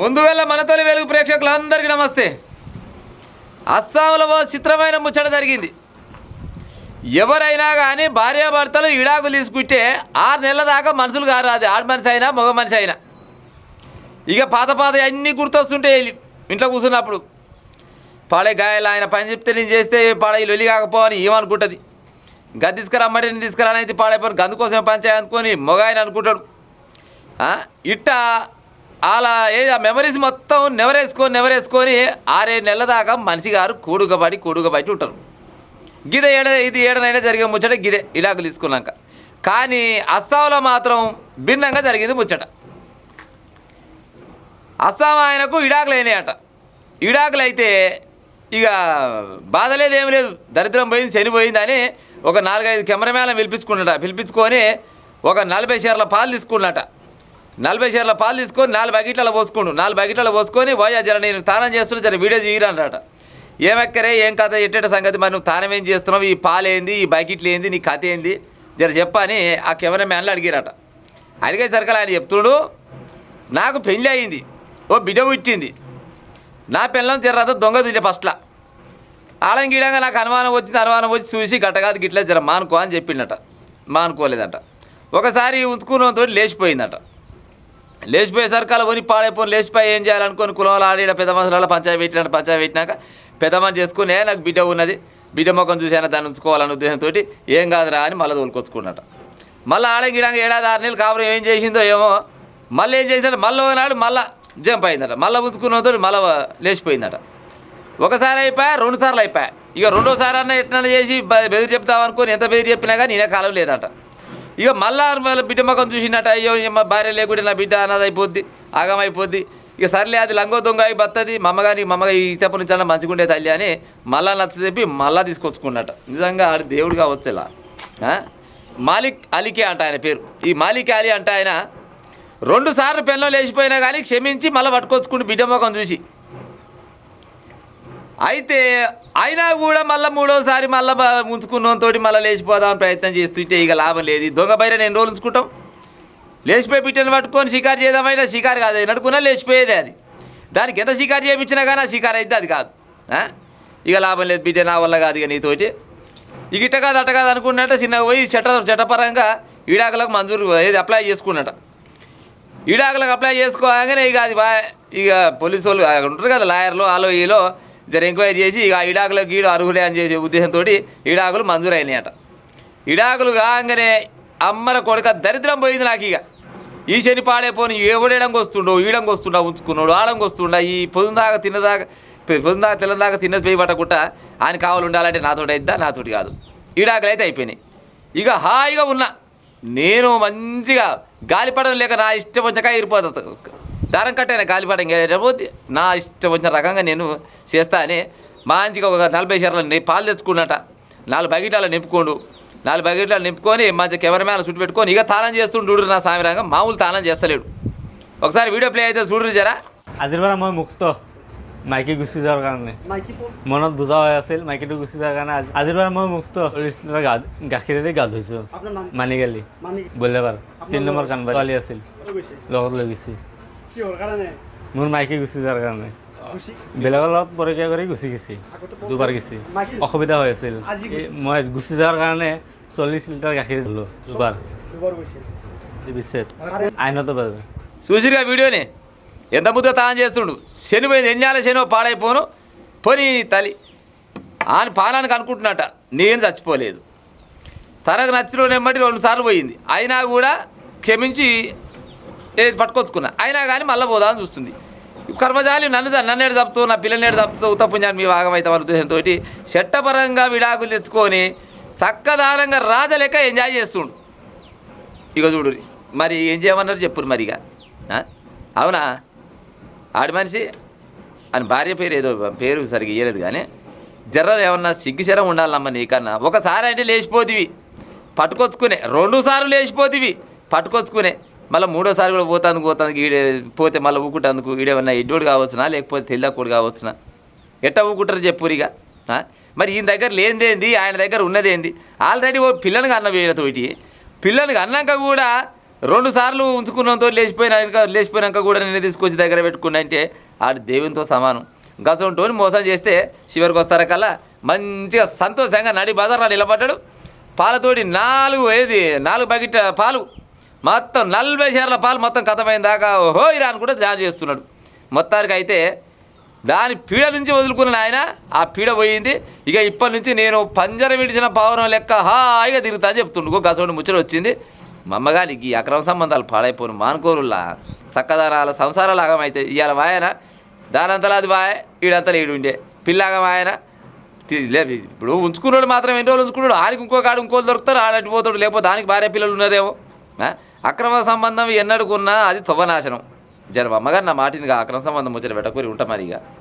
ముందుగల మనతోని వెలుగు ప్రేక్షకులందరికీ నమస్తే. అస్సాంలో చిత్రమైన ముచ్చట జరిగింది. ఎవరైనా కానీ భార్యాభర్తలు ఇడాకులు తీసుకుంటే 6 నెలల దాకా మనుషులు కారు, అది ఆడ మనిషి అయినా మగ మనిషి అయినా. ఇక పాత అన్నీ గుర్తొస్తుంటాయి ఇంట్లో కూర్చున్నప్పుడు. పాడే గాయాలు ఆయన పని చెప్తే నేను చేస్తే పాడే లొల్లి కాకపోవని ఏమనుకుంటుంది. గది తీసుకురమ్మంటే నేను తీసుకురానైతే పాడైపోయి గందు కోసం పంచాయి అనుకొని మొగ ఆయన అనుకుంటాడు. ఇట్టా అలా ఆ మెమరీస్ మొత్తం నెవరేసుకొని 6-7 నెలల దాకా మనిషి గారు కూడుగబట్టి ఉంటారు. ఇది ఏడనైనా జరిగే ముచ్చట గిదే ఇడాకులు తీసుకున్నాక. కానీ అస్సాంలో మాత్రం భిన్నంగా జరిగింది ముచ్చట. అస్సాం ఆయనకు ఇడాకులు అయినాయట. ఇడాకులు అయితే ఇక బాధ లేదు, ఏమి లేదు, దరిద్రం పోయింది, చనిపోయిందని ఒక 4-5 కెమెరామ్యాన్లను పిలిపించుకొని ఒక 40 షేర్ల పాలు తీసుకున్నట. 40 షేర్ల పాలు తీసుకొని 4 బకెట్లలో పోసుకుండు. 4 బకెట్లలో పోసుకొని పోయా జర నేను తానం చేస్తున్నా, జర వీడియో తీయరన్నట. ఏమెక్కరే ఏం కథ ఎట్టేట సంగతి, మరి నువ్వు తానం ఏం చేస్తున్నావు, ఈ పాలు ఏంది, ఈ బకెట్లు ఏంది, నీ కథ ఏంది జర చెప్పని ఆ కెమెరామ్యాన్లు అడిగారట. అడిగేసరికి ఆయన చెప్తుడు, నాకు పెళ్ళి అయింది, ఓ బిడ్డ పుట్టింది, నా పిల్లం జర్రతో దొంగ తింటే ఫస్ట్లా ఆడంగిడంగా నాకు అనుమానం వచ్చి చూసి గట్టగాదు గిట్లే జర మానుకో అని చెప్పిండట. మానుకోలేదట. ఒకసారి ఉంచుకున్నతో లేచిపోయిందట. లేచిపోయేసరికి అలా కొని పాడైపోయి లేచిపోయి ఏం చేయాలనుకొని కులంలో ఆడిన పెద్ద మనుషులలో పంచాయతీ పెట్టినాక పెద్ద మనిషి చేసుకుని నాకు బిడ్డ ఉన్నది, బిడ్డ ముఖం చూసైనా దాన్ని ఉంచుకోవాలనే ఉద్దేశంతో ఏం కాదురా అని మళ్ళీ తోలుకొచ్చుకున్నట. మళ్ళీ ఆడంగిడంగా 7-6 నెలలు కాపురం ఏం చేసిందో ఏమో. మళ్ళీ ఏం చేసిందో మళ్ళీ ఒకనాడు మళ్ళీ జంప్ అయిందట. మళ్ళీ ఉంచుకున్నతో మళ్ళీ లేచిపోయిందట. ఒకసారి అయిపోయా, 2 సార్లు అయిపోయా. ఇక 2వ సారి అన్న ఎట్లా చేసి బెదిరి చెప్తామనుకొని ఎంత బెదిరి చెప్పినా కానీ నేనే కాలం లేదట. ఇక మళ్ళీ బిడ్డ ముఖం చూసినట్ట, అయ్యో భార్య లేకుంటే నా బిడ్డ అన్నది అయిపోద్ది, ఆగమైపోద్ది. ఇక సర్లే అది లంగో దొంగ అయి బతుంది, మమ్మగా ఈ తెప్ప నుంచి అన్న మంచిగుండే తల్లి అని మళ్ళా నచ్చ చెప్పి మళ్ళా తీసుకొచ్చుకున్నట్ట. నిజంగా ఆడు దేవుడు కావచ్చు. ఇలా మాలిక్ అలీకే అంట ఆయన పేరు. ఈ మాలిక్ అలీ అంట ఆయన 2 సార్లు పెళ్ళం లేచిపోయినా కానీ క్షమించి మళ్ళీ పట్టుకొచ్చుకుంటూ బిడ్డ ముఖం చూసి. అయితే అయినా కూడా మళ్ళీ 3వసారి మళ్ళీ ఉంచుకున్నతో మళ్ళీ లేచిపోదామని ప్రయత్నం చేస్తుంటే ఇక లాభం లేదు. దొంగ బయట ఎన్ని రోజులు ఉంచుకుంటాం. లేచిపోయి బిడ్డను పట్టుకొని షికారు చేద్దామైనా షికారు కాదు, నడుకున్నా లేచిపోయేది. అది దానికి ఎంత షికారు చేయించినా కానీ ఆ షికారు అయితే అది కాదు. ఇక లాభం లేదు, బిడ్డ నా వల్ల కాదు ఇక నీతోటి. ఇక ఇట్ట కాదు అట్ట కాదు అనుకున్నట్ట చిన్నగా పోయి చట్టపరంగా ఈడాకులకు మంజూరు అప్లై చేసుకున్నట. ఈడాకులకు అప్లై చేసుకోగానే ఇక అది ఇక పోలీసు వాళ్ళు ఉంటారు కదా, లాయర్లు ఆలో ఈలో జర ఎంక్వైరీ చేసి ఇక ఈడాకులకు గీడు అర్హులే అని చేసే ఉద్దేశంతో ఈడాకులు మంజూరు అయినాయట. ఈడాకులు కాగానే అమ్మల కొడుక దరిద్రం పోయింది నాకు. ఇక ఈ శని పాడైపోని ఎవడేడంగా వస్తుండో ఈడంగా వస్తుండా ఉంచుకున్నాడు, ఆడంగా వస్తుండా ఈ పొద్దుదాకా తెల్లదాకా తిన్నది పోయి పట్టకుండా ఆయన కావాలి ఉండాలంటే నాతోటి అయిద్దా, నాతోటి కాదు. ఈడాకులు అయితే అయిపోయినాయి. ఇక హాయిగా ఉన్నా నేను, మంచిగా గాలిపడం లేక నా ఇష్టం వచ్చాక ఇరిపోతుంది. దారం కట్టైనా గాలిపడం పోతే నా ఇష్టం వచ్చిన రకంగా నేను చేస్తా అని మంచిగా ఒక 40 షేర్ల పాలు తెచ్చుకున్నట. 4 బకెట్లలో నింపుకోండు. 4 బకెట్లలో నింపుకొని మంచిగా కెమెరామ్యాన్ చుట్టు పెట్టుకొని ఇక తానం చేస్తుండు. నా సామిరంగా మామూలు తానం చేస్తలేడు. ఒకసారి వీడియో ప్లే అయితే చూడరు జరా. আজিৰবাৰ মই মুক্ত মাইকী গুচি যোৱাৰ কাৰণে মনত বুজা হৈ আছিল, মাইকীটো গুচি যোৱাৰ কাৰণে আজিৰবাৰ মই মুক্ত গাখীৰেদি গা ধুইছোঁ। মানিগালি বলেবাৰ 3 নম্বৰ কাণবাৰী ছোৱালী আছিল, লগত লৈ গৈছে মোৰ মাইকী গুচি যোৱাৰ কাৰণে। বেলেগৰ লগত পৰীক্ষা কৰি গুচি গৈছে, 2বাৰ গৈছে। অসুবিধা হৈ আছিল, মই গুচি যোৱাৰ কাৰণে 40 লিটাৰ গাখীৰ দিলোঁ 2বাৰ পিছত আইনতো বাজে। చూసిరుగా వీడియోని ఎంత ముద్ద తాను చేస్తుండు. శనిపోయింది, ఎన్యాల శనో పాడైపోను పోని తల్లి అని పానానికి అనుకుంటున్నట్ట. నేను చచ్చిపోలేదు, తనకు నచ్చినోడెమ్మటి 2 సార్లు పోయింది. అయినా కూడా క్షమించి పట్టుకొచ్చుకున్నా. అయినా కానీ మళ్ళీ పోదామని చూస్తుంది. కర్మజాలి నన్నేడు తప్పుతూ నా పిల్లనేడు తప్పుతూ ఉత్తపుణ్యాన్ని మీ భాగమవుతాం అనే ఉద్దేశంతో చట్టపరంగా విడాకులు తెచ్చుకొని చక్కదానంగా రాజలెక్క ఎంజాయ్ చేస్తుండు. ఇక చూడు మరి ఏం చేయమన్నారు చెప్పురు మరిగా. అవునా ఆడి మనిషి అని భార్య పేరు ఏదో పేరు సరిగ్గా ఇయ్యలేదు కానీ జర్ర ఏమన్నా సిగ్గుశరం ఉండాలమ్మ నీకన్నా. ఒకసారి అంటే లేచిపోతివి పట్టుకొచ్చుకునే, 2 సార్లు లేచిపోతివి పట్టుకొచ్చుకునే, మళ్ళీ 3వసారి కూడా పోతానికి ఈడే పోతే మళ్ళీ ఊకుంటందుకు ఈడేమన్నా ఎడ్డోడు కావచ్చునా లేకపోతే తెల్లకోడు కావచ్చునా, ఎట్ట ఊకుంటారు చెప్పురిగా. మరి ఈయన దగ్గర లేనిదేంది, ఆయన దగ్గర ఉన్నదేంది. ఆల్రెడీ ఓ పిల్లని కన్న వీళ్ళతోటి పిల్లని అన్నాక కూడా 2 సార్లు ఉంచుకున్నంతో లేచిపోయినాక కూడా నేను తీసుకొచ్చి దగ్గర పెట్టుకున్నా అంటే ఆడు దేవునితో సమానం. గసంటోని మోసం చేస్తే చివరికి వస్తారా కల్లా మంచిగా సంతోషంగా నడి బజార్లో నిలబడ్డాడు. పాలతోటి 4 బకెట్ పాలు మొత్తం 40 షేర్ల పాలు మొత్తం కథమైన దాకా ఓహో ఇరాన్ కూడా జాయిన్ చేస్తున్నాడు. మొత్తానికి అయితే దాని పీడ నుంచి వదులుకున్న ఆయన ఆ పీడ పోయింది. ఇక ఇప్పటి నుంచి నేను పంజర విడిచిన పావురం లెక్క హాయిగా తిరుగుతా అని చెప్తుండు. గసంటి ముచ్చట వచ్చింది. మా అమ్మగారికి ఈ అక్రమ సంబంధాలు పాడైపోను మానుకోరులా చక్కదనాల సంసారాలు ఆగమైతే ఇవాళ వాయన దానంతలా అది వాయ ఈడంతలా ఈడుండే పిల్లగా ఆయన లేదు. ఇప్పుడు ఉంచుకున్నాడు మాత్రం ఎన్ని రోజులు ఉంచుకున్నాడు, ఆడికి ఇంకో కాడు ఇంకోళ్ళు దొరుకుతారు, ఆడటి పోతాడు, లేకపోతే దానికి భార్య పిల్లలు ఉన్నారేమో. అక్రమ సంబంధం ఎన్నడుకున్నా అది తొవ్వనాశనం. జర అమ్మగారు నా మాటినిగా అక్రమ సంబంధం ముచ్చట పెట్టకూరి ఉంటా మరి ఇక.